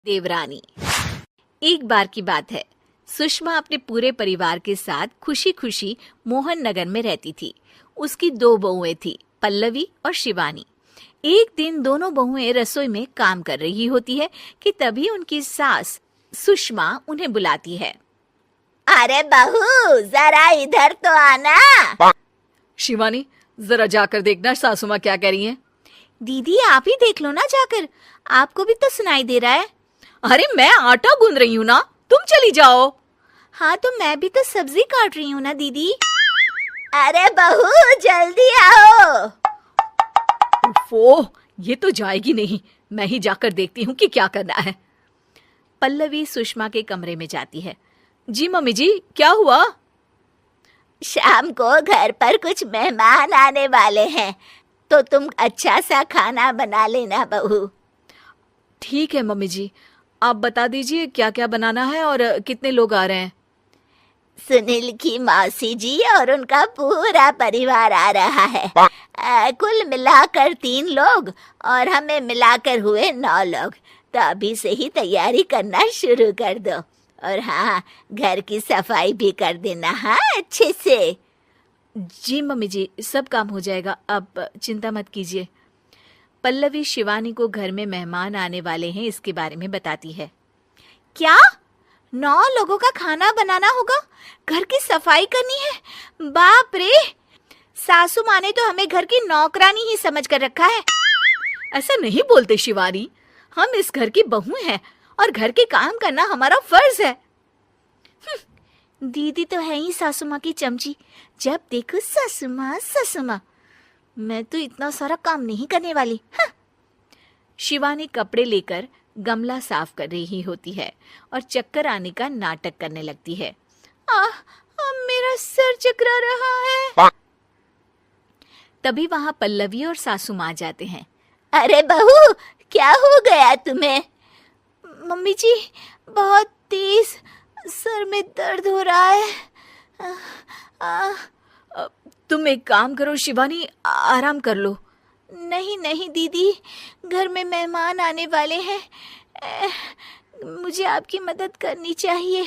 देवरानी। एक बार की बात है, सुषमा अपने पूरे परिवार के साथ खुशी खुशी मोहन नगर में रहती थी। उसकी दो बहुएं थी, पल्लवी और शिवानी। एक दिन दोनों बहुएं रसोई में काम कर रही होती है कि तभी उनकी सास सुषमा उन्हें बुलाती है। अरे बहू, जरा इधर तो आना। शिवानी, जरा जाकर देखना सासू माँ क्या कह रही हैं। दीदी आप ही देख लो ना जाकर, आपको भी तो सुनाई दे रहा है। अरे मैं आटा गूंद रही हूँ ना, तुम चली जाओ। हाँ तो मैं भी तो सब्जी काट रही हूँ ना दीदी। अरे बहू जल्दी आओ। ओह, ये तो जाएगी नहीं। मैं ही जाकर देखती हूँ कि क्या करना है। पल्लवी सुषमा के कमरे में जाती है। जी मम्मी जी, क्या हुआ? शाम को घर पर कुछ मेहमान आने वाले हैं, तो तुम अच्छा सा खाना बना लेना बहू। ठीक है मम्मी जी, आप बता दीजिए क्या क्या बनाना है और कितने लोग आ रहे हैं। सुनील की मौसी जी और उनका पूरा परिवार आ रहा है। कुल मिलाकर 3 लोग और हमें मिलाकर हुए 9 लोग। तो अभी से ही तैयारी करना शुरू कर दो। और हाँ, घर की सफाई भी कर देना, हाँ अच्छे से। जी मम्मी जी, सब काम हो जाएगा, आप चिंता मत कीजिए। पल्लवी शिवानी को घर में मेहमान आने वाले हैं इसके बारे में बताती है। क्या 9 लोगों का खाना बनाना होगा, घर की सफाई करनी है? बाप रे, सासू माँ ने तो हमें घर की नौकरानी ही समझ कर रखा है। ऐसा नहीं बोलते शिवानी, हम इस घर की बहू हैं और घर के काम करना हमारा फर्ज है। दीदी तो है ही सासू माँ की चमची, जब देखो सासू माँ सासू माँ। मैं तो इतना सारा काम नहीं करने वाली। शिवानी कपड़े लेकर गमला साफ कर रही होती है और चक्कर आने का नाटक करने लगती है। मेरा सर चकरा रहा है। तभी वहां पल्लवी और सासू माँ जाते हैं। अरे बहू, क्या हो गया तुम्हें? मम्मी जी, बहुत तेज सर में दर्द हो रहा है। तुम एक काम करो शिवानी, आराम कर लो। नहीं नहीं दीदी, घर में मेहमान आने वाले हैं, मुझे आपकी मदद करनी चाहिए।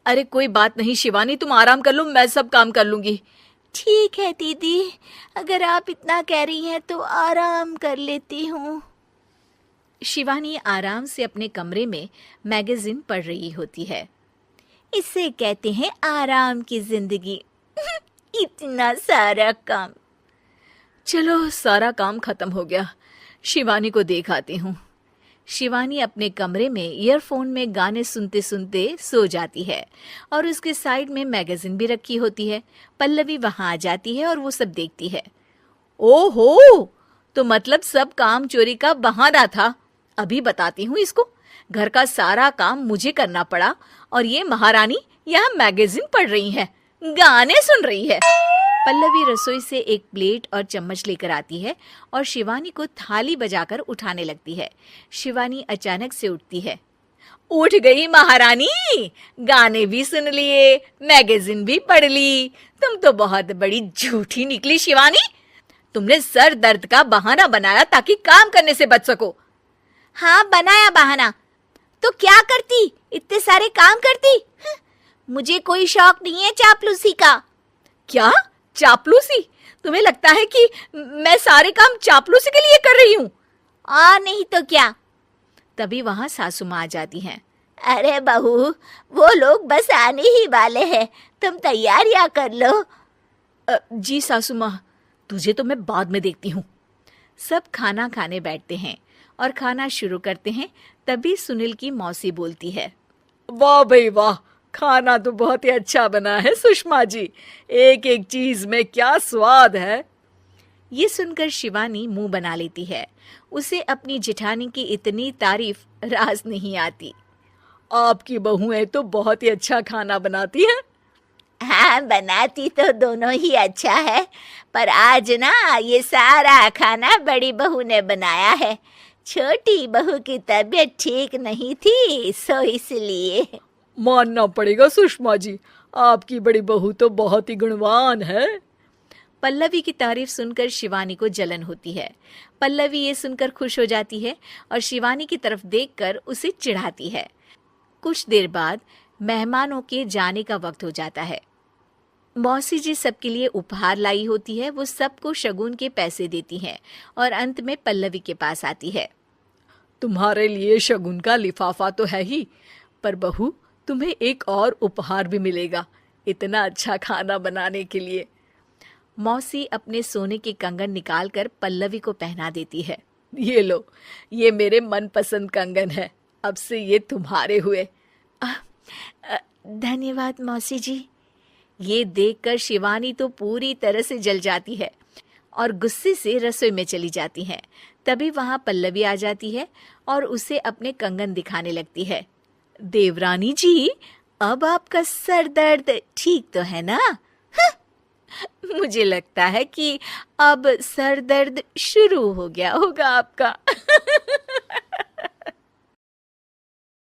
अरे कोई बात नहीं शिवानी, तुम आराम कर लो, मैं सब काम कर लूंगी। ठीक है दीदी, अगर आप इतना कह रही हैं तो आराम कर लेती हूँ। शिवानी आराम से अपने कमरे में मैगजीन पढ़ रही होती है। इसे कहते हैं आराम की जिंदगी। इतना सारा काम। चलो, सारा काम खत्म हो गया, शिवानी को देख आती हूँ। शिवानी अपने कमरे में ईयरफोन में गाने सुनते सुनते सो जाती है और उसके साइड में मैगजीन भी रखी होती है। पल्लवी वहां आ जाती है और वो सब देखती है। ओहो, तो मतलब सब काम चोरी का बहाना था। अभी बताती हूँ इसको। घर का सारा काम मुझे करना पड़ा और ये महारानी यहाँ मैगजीन पढ़ रही है, गाने सुन रही है। पल्लवी रसोई से एक प्लेट और चम्मच लेकर आती है और शिवानी को थाली बजाकर उठाने लगती है। शिवानी अचानक से उठती है। उठ गई महारानी, गाने भी सुन लिए, मैगजीन भी पढ़ ली। तुम तो बहुत बड़ी झूठी निकली शिवानी। तुमने सर दर्द का बहाना बनाया ताकि काम करने से बच सको। हाँ, बनाया बहाना, तो क्या करती, इतने सारे काम करती। मुझे कोई शौक नहीं है चापलूसी का। क्या चापलूसी? तुम्हें लगता है कि मैं सारे काम चापलूसी के लिए कर रही हूँ? और नहीं तो क्या। तभी वहां सासू माँ आ जाती हैं। अरे बहू, वो लोग बस आने ही वाले हैं, तुम तैयारियां कर लो। जी सासू माँ, तुझे तो मैं बाद में देखती हूँ। सब खाना खाने बैठते हैं और खाना शुरू करते हैं। तभी सुनील की मौसी बोलती है। वाह भाई वाह, खाना तो बहुत ही अच्छा बना है सुषमा जी, एक एक चीज में क्या स्वाद है। ये सुनकर शिवानी मुंह बना लेती है। उसे अपनी जेठानी की इतनी तारीफ रास नहीं आती। आपकी बहुएं तो बहुत ही अच्छा खाना बनाती हैं। हाँ, बनाती तो दोनों ही अच्छा है, पर आज ना ये सारा खाना बड़ी बहू ने बनाया है। छोटी बहू की तबीयत ठीक नहीं थी, सो इसलिए। मानना पड़ेगा सुषमा जी, आपकी बड़ी बहू तो बहुत ही गुणवान है। पल्लवी की तारीफ सुनकर शिवानी को जलन होती है। पल्लवी ये सुनकर खुश हो जाती है और शिवानी की तरफ देखकर उसे चिढ़ाती है। कुछ देर बाद मेहमानों के जाने का वक्त हो जाता है। मौसी जी सबके लिए उपहार लाई होती है। वो सबको शगुन के पैसे देती हैं और अंत में पल्लवी के पास आती है। तुम्हारे लिए शगुन का लिफाफा तो है ही, पर बहू तुम्हें एक और उपहार भी मिलेगा इतना अच्छा खाना बनाने के लिए। मौसी अपने सोने के कंगन निकालकर पल्लवी को पहना देती है। ये लो, ये मेरे मनपसंद कंगन है, अब से ये तुम्हारे हुए। धन्यवाद मौसी जी। ये देखकर शिवानी तो पूरी तरह से जल जाती है और गुस्से से रसोई में चली जाती है। तभी वहां पल्लवी आ जाती है और उसे अपने कंगन दिखाने लगती है। देवरानी जी, अब आपका सर दर्द ठीक तो है ना? मुझे लगता है कि अब सर दर्द शुरू हो गया होगा आपका।